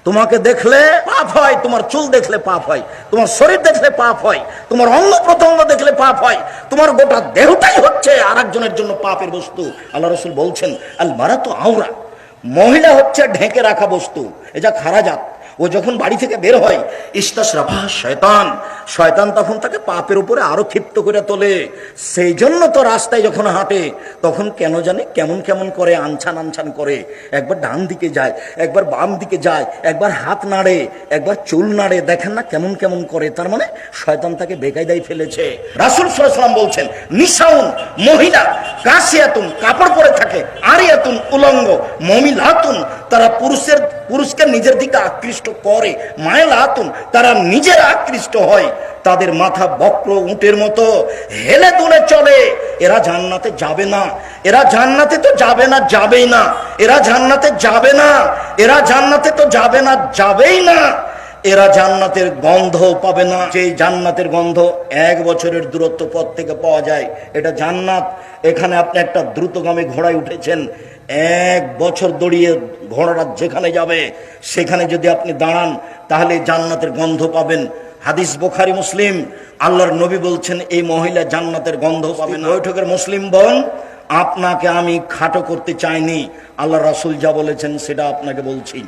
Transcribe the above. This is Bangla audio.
তোমাকে দেখলে পাপ হয়, তোমার চুল দেখলে পাপ হয়, তোমার শরীর দেখলে পাপ হয়, তোমার অঙ্গ প্রত্যঙ্গ দেখলে পাপ হয়, তোমার গোটা দেহটাই হচ্ছে আর একজনের জন্য পাপের বস্তু। আল্লাহ রাসূল বলছেন আল মারাতু আওরা, মহিলা হচ্ছে ঢেকে রাখা বস্তু, এটা খারাজাত। ও যখন বাড়ি থেকে বের হয় ইস্তাশরাফা শয়তান, শয়তান তখন তাকে পাপের উপরে আরো ক্ষিপ্ত করে তোলে। সেই জন্য তো রাস্তায় যখন হাঁটে তখন কেন জানে কেমন কেমন করে, আনছান আনছান করে, একবার ডান দিকে যায়, একবার বাম দিকে যায়, একবার হাত নাড়ে, একবার চুল নাড়ে, দেখেন না কেমন কেমন করে। তার মানে শয়তান তাকে বেকায়দায় ফেলেছে। রাসূল সাল্লাল্লাহু আলাইহি ওয়াসাল্লাম বলছেন নিসাউন, মহিলা, কাসিয়াতুন, কাপড় পরে থাকে, আরিয়াতুন, উলঙ্গ, মমিলাতুন, তারা পুরুষকে নিজের দিকে আকৃষ্ট করে, মায়লাতুন, তারা নিজেরা আকৃষ্ট হয়, তাদের মাথা বক্র উটের মতো হেলে দুলে চলে। এরা জান্নাতে যাবে না, এরা জান্নাতে তো যাবে না, যাবেই না, এরা জান্নাতে যাবে না, এরা জান্নাতে তো যাবে না, যাবেই না, এরা জান্নাতের গন্ধ পাবে না। সেই জান্নাতের গন্ধ 1 বছরের দূরত্ব পথ থেকে পাওয়া যায়। এটা জান্নাত। এখানে আপনি একটা দ্রুতগামী ঘোড়ায় উঠেছেন, 1 বছর দৌড়িয়ে ঘোড়াটা যেখানে যাবে সেখানে যদি আপনি দাঁড়ান তাহলে জান্নাতের গন্ধ পাবেন। হাদিস বুখারী মুসলিম। আল্লাহর নবী বলছেন এই মহিলা জান্নাতের গন্ধ পাবে না। বৈঠকের মুসলিম বোন, আপনাকে আমি খাটো করতে চাইনি, আল্লাহ রাসূল যা বলেছেন সেটা আপনাকে বলছি।